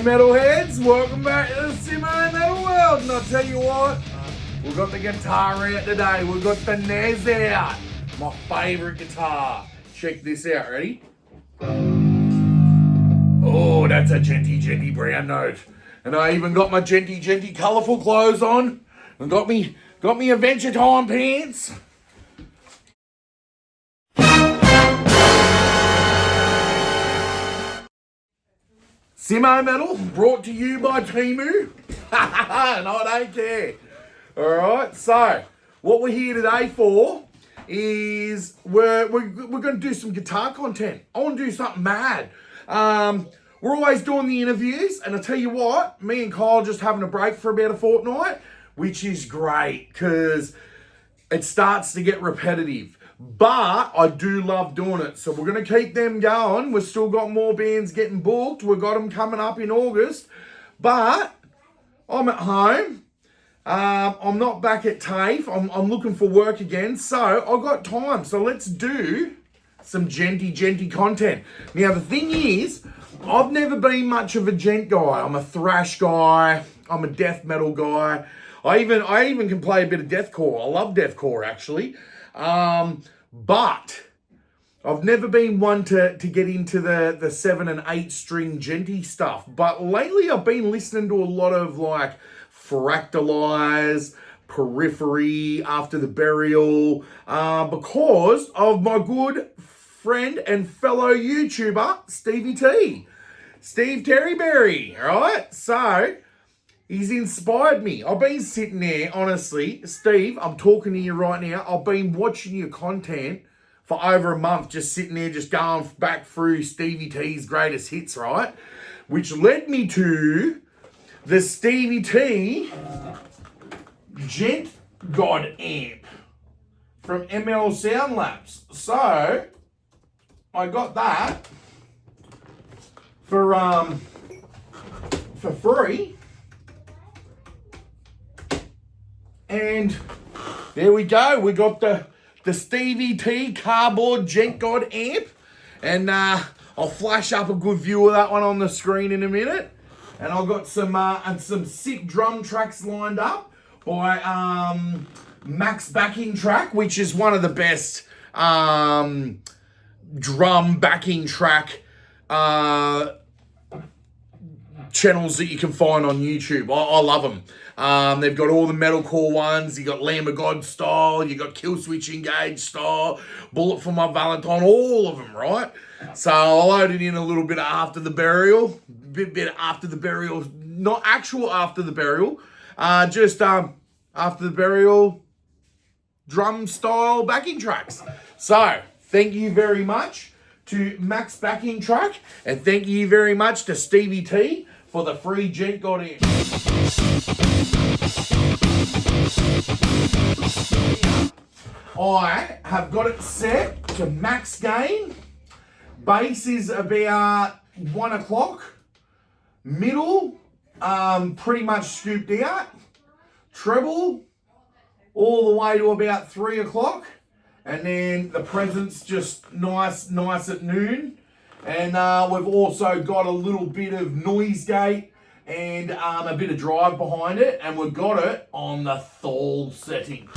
Metalheads, welcome back to the Simmo Metal World. And I'll tell you what, we've got the guitar out today. We've got the Nez out, my favourite guitar. Check this out, ready? Oh, that's a Djenty Djenty brown note. And I even got my Djenty Djenty colourful clothes on. And got me Adventure Time pants. Simmo Metal, brought to you by Temu. And I don't care. Alright, so what we're here today for is we're going to do some guitar content. I want to do something mad. We're always doing the interviews, and I tell you what, me and Kyle just having a break for about a fortnight, which is great because it starts to get repetitive. But I do love doing it. So we're going to keep them going. We've still got more bands getting booked. We've got them coming up in August. But I'm at home. I'm not back at TAFE. I'm looking for work again. So I've got time. So let's do some Djenty Djenty content. Now the thing is, I've never been much of a djent guy. I'm a thrash guy. I'm a death metal guy. I even can play a bit of deathcore. I love deathcore actually. But I've never been one to get into the 7 and 8 string djenty stuff. But lately I've been listening to a lot of like Fractalize, Periphery, After the Burial, because of my good friend and fellow YouTuber, Stevie T. Steve Terryberry, right? So he's inspired me. I've been sitting there, honestly, Steve, I'm talking to you right now. I've been watching your content for over a month, just sitting there, just going back through Stevie T's greatest hits, right? Which led me to the Stevie T DjentGod amp from ML Sound Labs. So I got that for free. And there we go. We got the Stevie T cardboard DjentGod amp. And I'll flash up a good view of that one on the screen in a minute. And I've got some sick drum tracks lined up by Max Backing Track, which is one of the best drum backing track channels that you can find on YouTube. I love them. They've got all the metalcore ones. You got Lamb of God style. You got Kill Switch Engage style. Bullet for My Valentine. All of them, right? So I loaded in a little bit of After the Burial. Bit of After the Burial. Not actual After the Burial. Just After the Burial drum style backing tracks. So thank you very much to Max Backing Track. And thank you very much to Stevie T for the free DjentGod amp. I have got it set to max gain. Bass is about 1 o'clock. Middle, pretty much scooped out. Treble, all the way to about 3 o'clock. And then the presence just nice at noon. And we've also got a little bit of noise gate and a bit of drive behind it. And we've got it on the Thal setting.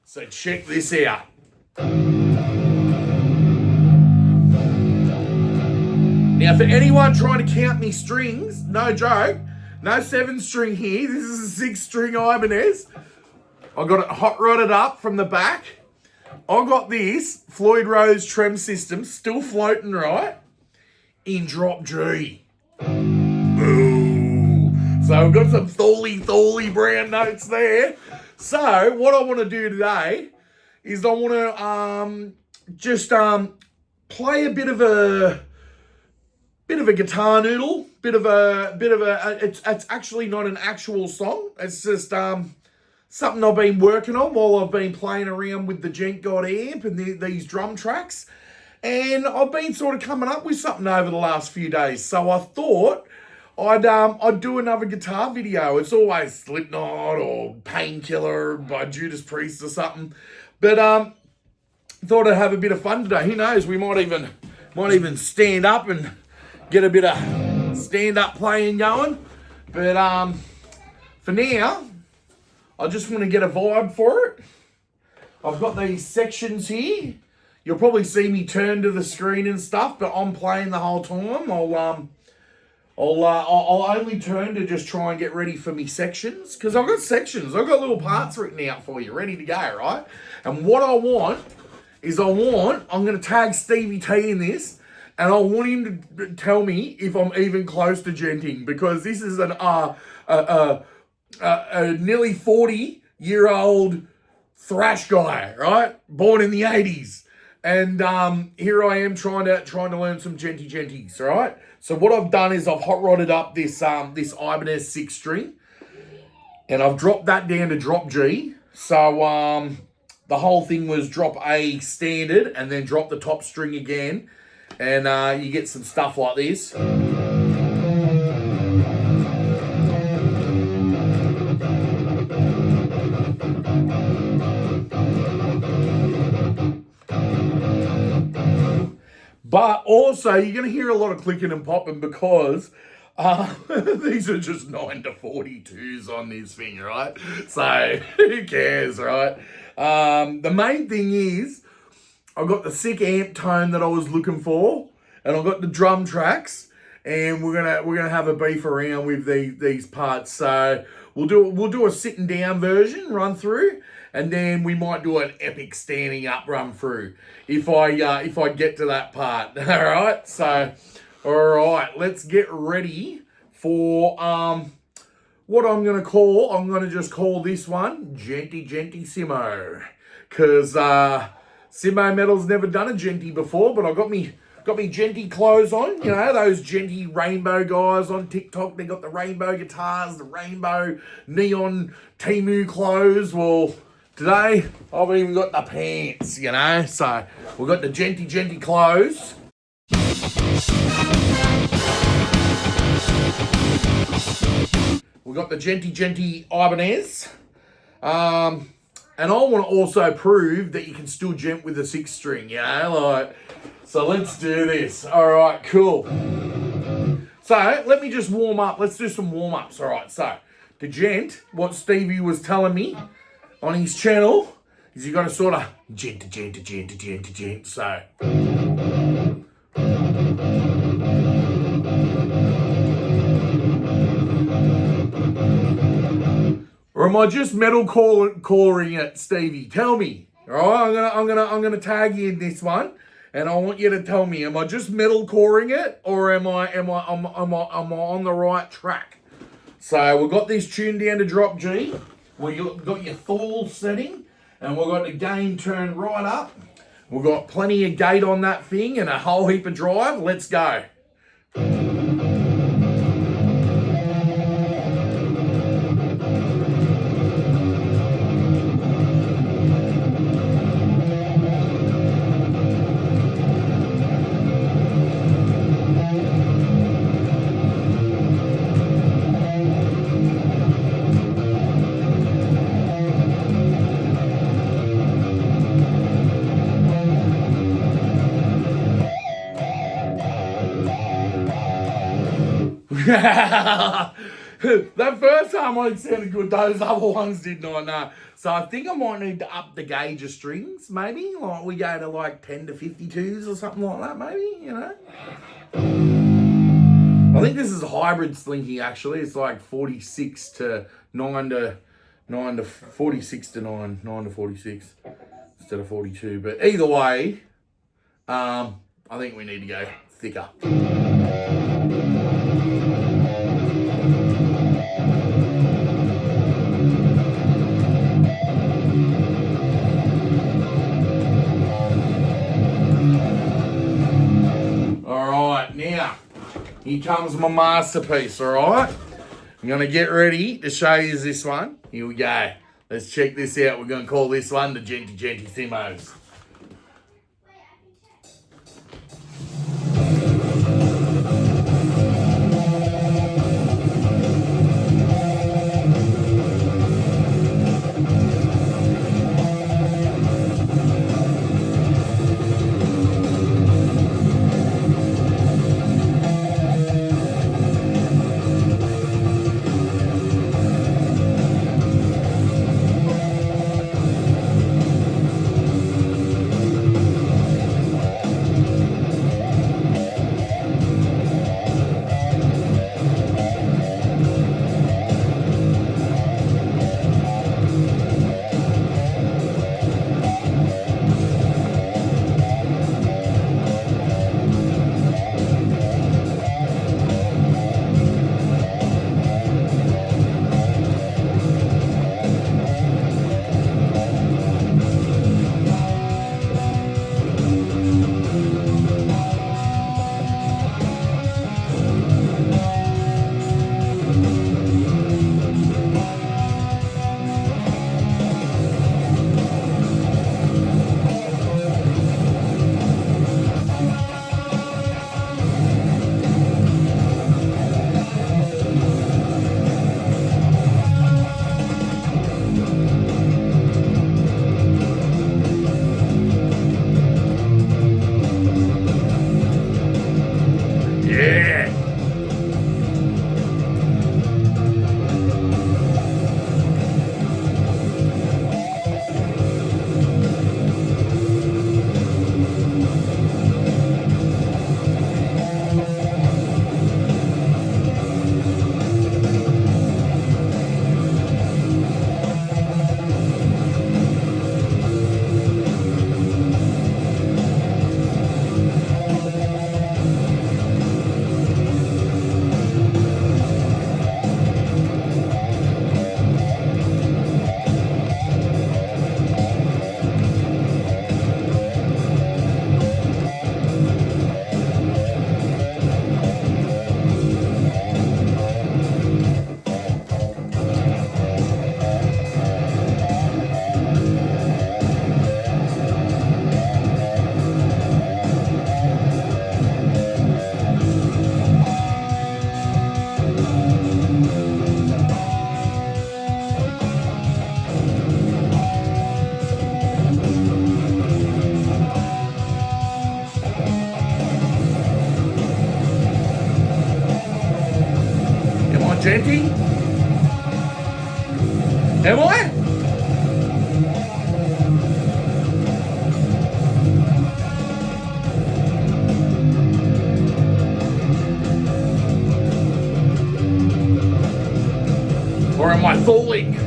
So check this out. Now, for anyone trying to count me strings, no joke, no 7 string here. This is a 6 string Ibanez. I got it hot rodded up from the back. I got this Floyd Rose trem system still floating, right, in drop G. Ooh. So we've got some Thally brown notes there. So what I want to do today is I want to just play a bit of a guitar noodle, it's actually not an actual song. It's just something I've been working on while I've been playing around with the DjentGod amp and these drum tracks. And I've been sort of coming up with something over the last few days. So I thought I'd do another guitar video. It's always Slipknot or Painkiller by Judas Priest or something. But thought I'd have a bit of fun today. Who knows? We might even stand up and get a bit of stand-up playing going. But for now, I just want to get a vibe for it. I've got these sections here. You'll probably see me turn to the screen and stuff, but I'm playing the whole time. I'll only turn to just try and get ready for me sections, because I've got sections. I've got little parts written out for you, ready to go, right? And what I want is I'm going to tag Stevie T in this, and I want him to tell me if I'm even close to djenting, because this is a nearly 40-year-old thrash guy, right? Born in the 80s. And here I am trying to learn some djenty djenties, right? So what I've done is I've hot rodded up this Ibanez 6 string, and I've dropped that down to drop G. So the whole thing was drop A standard and then drop the top string again, and you get some stuff like this. But also, you're going to hear a lot of clicking and popping because these are just 9 to 42s on this thing, right? So, who cares, right? The main thing is, I've got the sick amp tone that I was looking for, and I've got the drum tracks, and we're gonna have a beef around with these parts. So we'll do a sitting down version run through, and then we might do an epic standing up run through if I get to that part. All right. So, all right, let's get ready for what I'm gonna call. I'm gonna just call this one Djenty Djenty Simmo, because Simmo Metal's never done a djenty before, but I got me djenty clothes on. You know, those djenty rainbow guys on TikTok, they got the rainbow guitars, the rainbow neon Temu clothes. Well, today I've even got the pants, you know. So we've got the djenty djenty clothes. We've got the djenty djenty Ibanez. And I want to also prove that you can still djent with a 6 string, you know, like, so let's do this. All right, cool. So let me just warm up. Let's do some warm ups. All right, so the djent, what Stevie was telling me on his channel is you got to sort of djent, djent, djent, djent, djent. So. Or am I just metal calling it, Stevie? Tell me. All right, I'm gonna tag you in this one, and I want you to tell me: am I just metal coring it, or am I on the right track? So we've got this tuned down to drop G. We've got your Thal setting, and we've got the gain turned right up. We've got plenty of gate on that thing and a whole heap of drive. Let's go. That first time it sounded good, those other ones did not, no. So I think I might need to up the gauge of strings, maybe. Like we go to like 10 to 52s or something like that, maybe, you know. I think this is a hybrid slinky actually. It's like 46 to 9 to 46 to 9 to 46 instead of 42. But either way, I think we need to go thicker. Now, here comes my masterpiece, all right? I'm going to get ready to show you this one. Here we go. Let's check this out. We're going to call this one the Djenty Djenty Simmos. Djenty? Am I? Or am I fooling?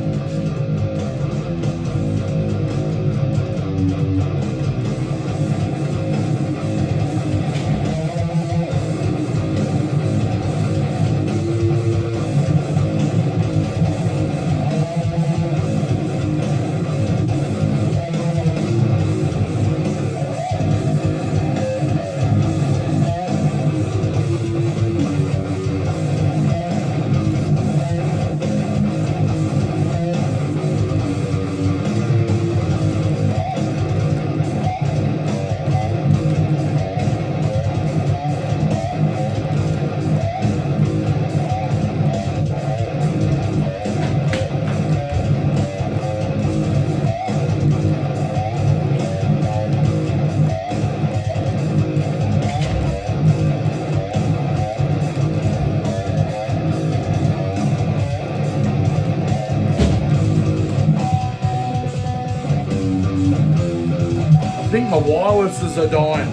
I think my wirelesses are dying.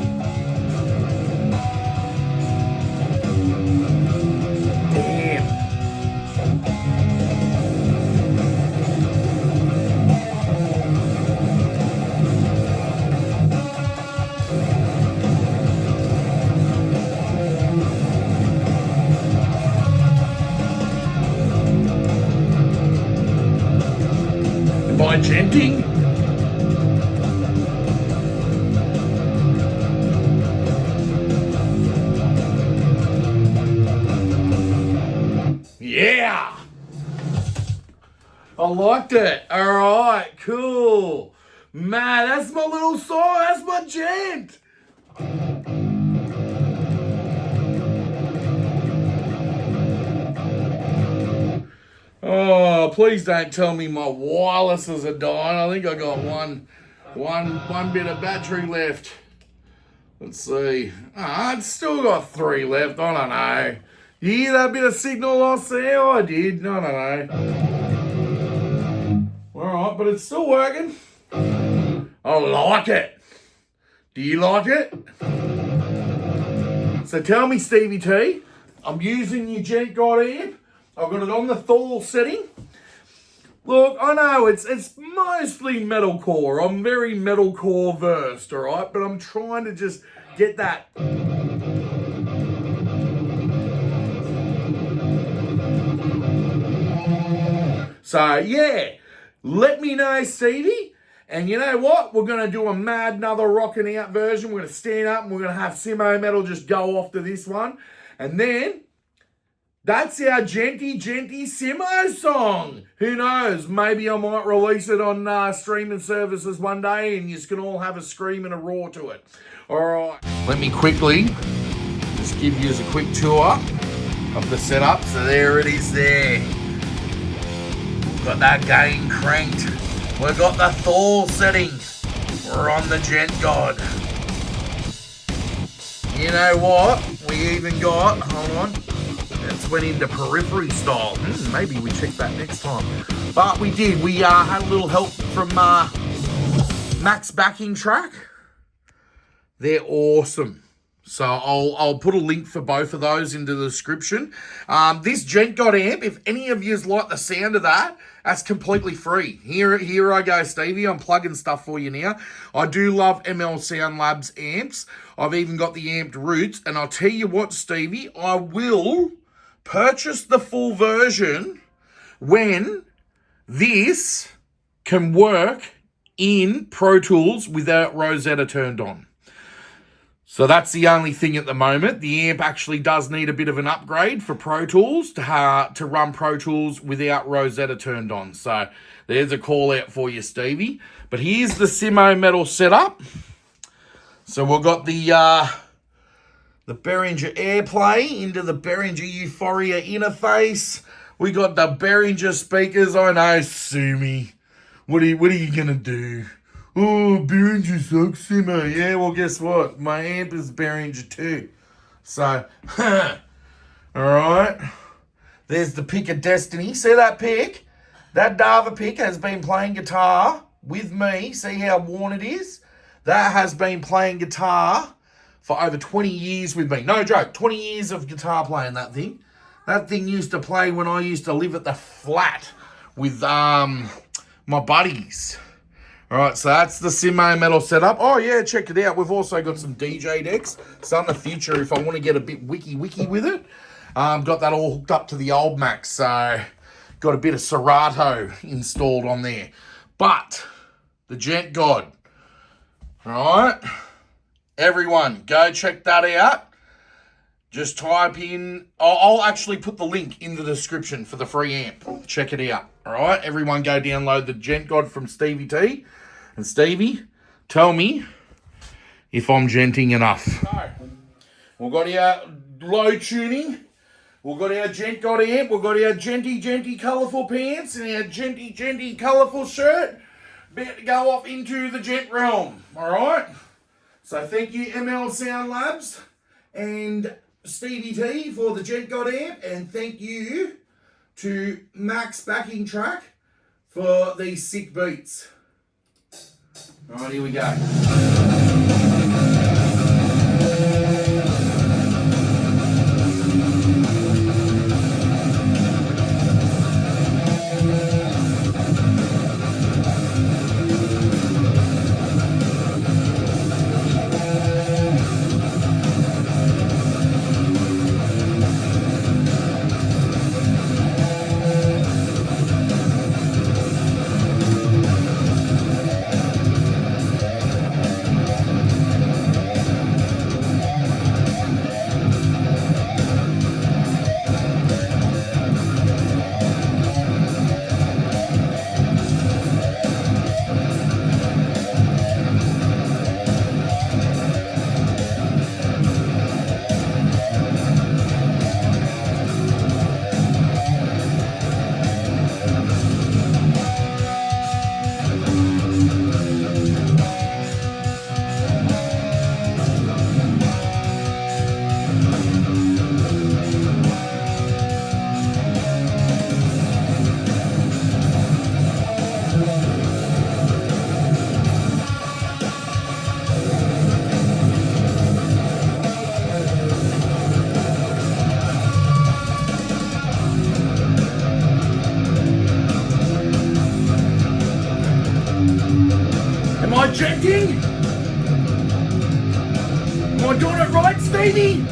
Damn. Am I djenting? Yeah! I liked it. Alright, cool. Man, that's my little song. That's my djent. Oh, please don't tell me my wirelesses are dying. I think I got one bit of battery left. Let's see. It's still got 3 left. I don't know. You hear that bit of signal loss there? I did. I don't know. Alright, but it's still working. I like it. Do you like it? So tell me, Stevie T, I'm using your DjentGod amp. I've got it on the Thor setting. Look, I know it's mostly metalcore. I'm very metalcore versed, alright? But I'm trying to just get that. So, yeah, let me know, Stevie. And you know what? We're going to do a mad another rocking out version. We're going to stand up and we're going to have Simmo Metal just go off to this one. And then, that's our Djenty Djenty Simmo song. Who knows? Maybe I might release it on streaming services one day and you can all have a scream and a roar to it. All right. Let me quickly just give you a quick tour of the setup. So there it is there. Got that gain cranked. We've got the Thor setting. We're on the DjentGod. You know what? We even got, hold on. It's went into periphery style. Maybe we check that next time. But we did. We had a little help from Max backing track. They're awesome. So I'll put a link for both of those into the description. This DjentGod amp, if any of yous like the sound of that, that's completely free. Here I go, Stevie. I'm plugging stuff for you now. I do love ML Sound Labs amps. I've even got the amped roots. And I'll tell you what, Stevie, I will purchase the full version when this can work in Pro Tools without Rosetta turned on. So that's the only thing at the moment. The amp actually does need a bit of an upgrade for Pro Tools to run Pro Tools without Rosetta turned on. So there's a call out for you, Stevie. But here's the Simmo Metal setup. So we've got the Behringer AirPlay into the Behringer Euphoria interface. We got the Behringer speakers. I know, sue me. What are you gonna do? Oh, Behringer sucks, Simmo. Yeah, well, guess what? My amp is Behringer too. So, alright. There's the pick of destiny. See that pick? That Dava pick has been playing guitar with me. See how worn it is? That has been playing guitar for over 20 years with me. No joke, 20 years of guitar playing, that thing. That thing used to play when I used to live at the flat with my buddies. All right, so that's the Simmo metal setup. Oh, yeah, check it out. We've also got some DJ decks. So in the future, if I want to get a bit wiki with it, got that all hooked up to the old Max. So got a bit of Serato installed on there. But the DjentGod, all right? Everyone, go check that out. Just type in... I'll actually put the link in the description for the free amp. Check it out, all right? Everyone go download the DjentGod from Stevie T. And Stevie, tell me if I'm djenting enough. So, we've got our low tuning. We've got our DjentGod amp. We've got our Djenty Djenty colourful pants and our Djenty Djenty colourful shirt. About to go off into the djent realm, all right? So thank you, ML Sound Labs and Stevie T for the DjentGod amp. And thank you to Max Backing Track for these sick beats. All right, here we go. Am I djenting? Am I doing it right, Stevie?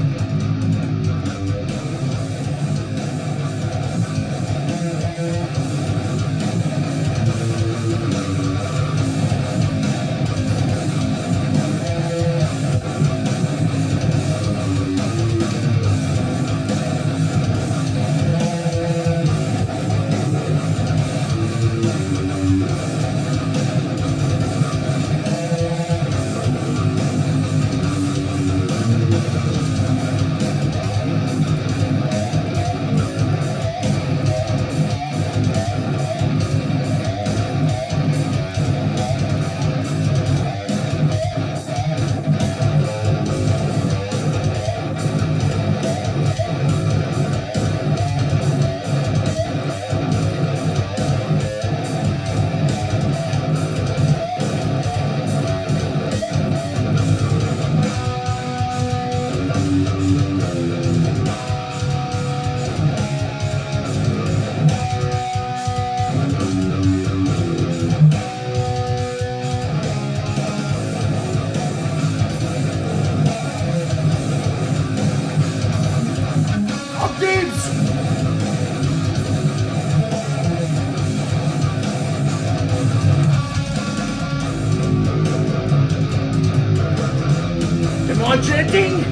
Am I djenting?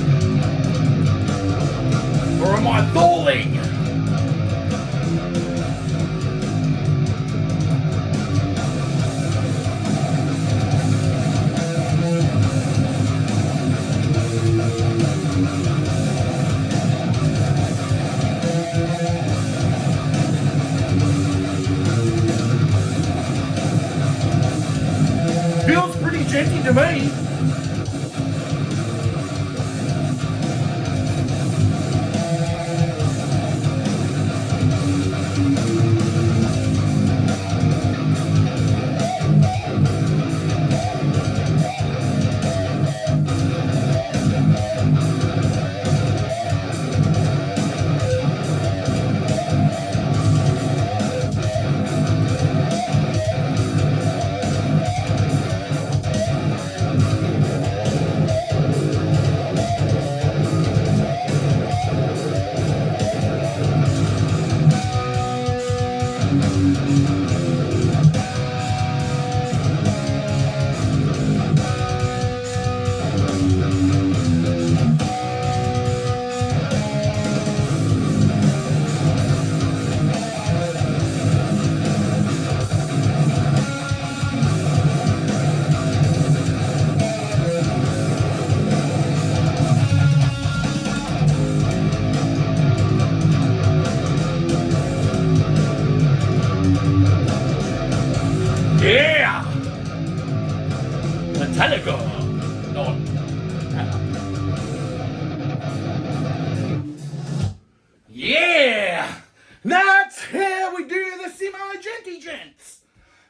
Or am I falling? Feels pretty djenty to me.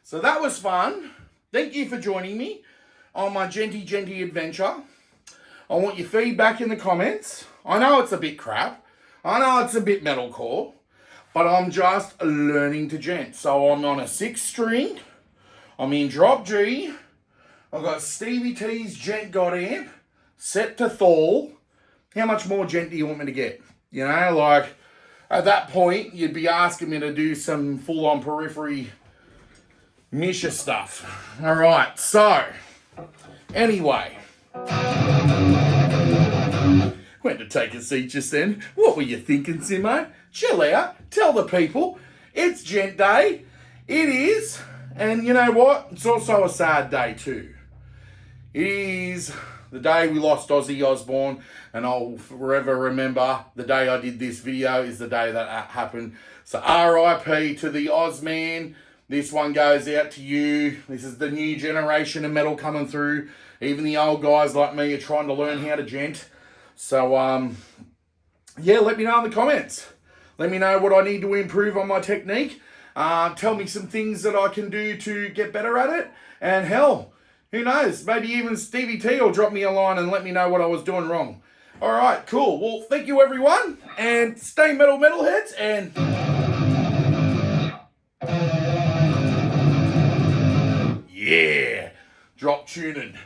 So that was fun. Thank you for joining me on my Djenty Djenty adventure. I want your feedback in the comments. I know it's a bit crap. I know it's a bit metalcore. But I'm just learning to djent. So I'm on a 6 string. I'm in drop G. I've got Stevie T's DjentGod amp set to Thal. How much more djent do you want me to get? You know, like at that point, you'd be asking me to do some full-on periphery Misha stuff. All right, so anyway. Went to take a seat just then. What were you thinking, Simmo? Chill out. Tell the people. It's Djent Day. It is. And you know what? It's also a sad day too. It is the day we lost Ozzy Osbourne, and I'll forever remember the day I did this video is the day that happened. So RIP to the Ozman. This one goes out to you. This is the new generation of metal coming through. Even the old guys like me are trying to learn how to djent. So, yeah, let me know in the comments. Let me know what I need to improve on my technique. Tell me some things that I can do to get better at it. And hell, who knows? Maybe even Stevie T will drop me a line and let me know what I was doing wrong. All right, cool. Well, thank you, everyone. And stay metal, metalheads. And yeah, drop tuning.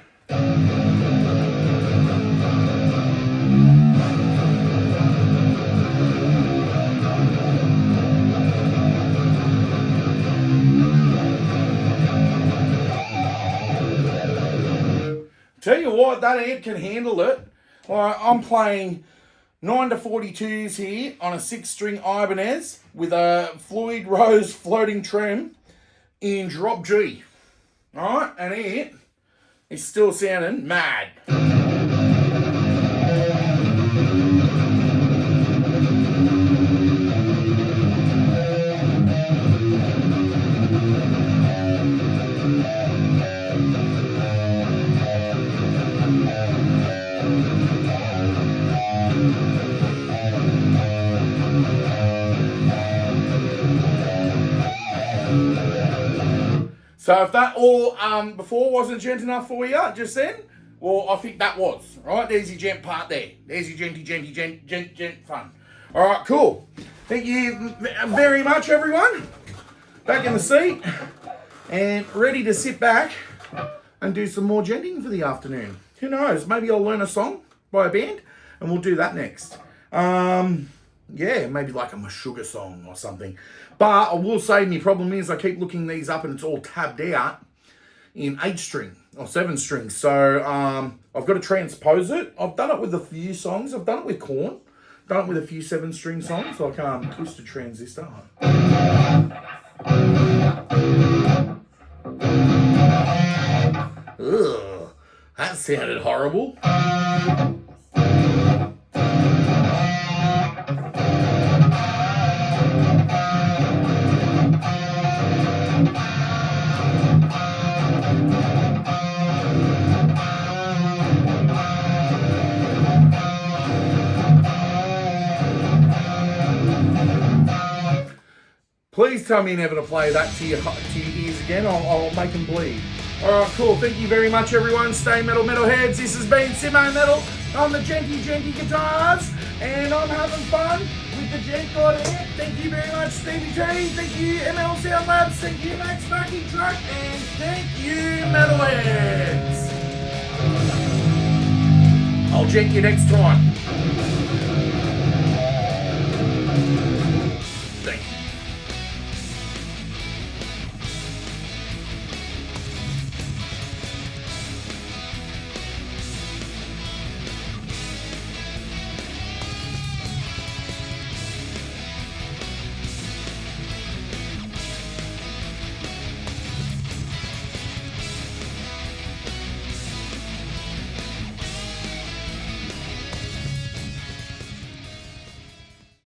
Tell you what, that amp can handle it. I'm playing 9 to 42s here on a 6 string Ibanez with a Floyd Rose floating trem in drop G. Alright, and it is still sounding mad. So if that all before wasn't djent enough for you just then, well, I think that was. Right, there's your djent part there. There's your djenty, djenty, djent fun. All right, cool. Thank you very much, everyone. Back in the seat and ready to sit back and do some more djenting for the afternoon. Who knows? Maybe I'll learn a song by a band and we'll do that next. Yeah, maybe like a Meshuggah song or something. But I will say my problem is I keep looking these up and it's all tabbed out in 8 string or 7 string. So I've got to transpose it. I've done it with a few songs. I've done it with Korn. Done it with a few 7 string songs like Twisted Transistor. Ugh, that sounded horrible. Please tell me never to play that to your ears again. I'll make them bleed. All right, cool. Thank you very much, everyone. Stay metal, metalheads. This has been Simmo Metal on the Djenty Djenty guitars, and I'm having fun with the DjentGod amp. Thank you very much, Stevie T. Thank you, ML Sound Labs. Thank you, Max Bucky Truck, and thank you, metalheads. I'll djent you next time.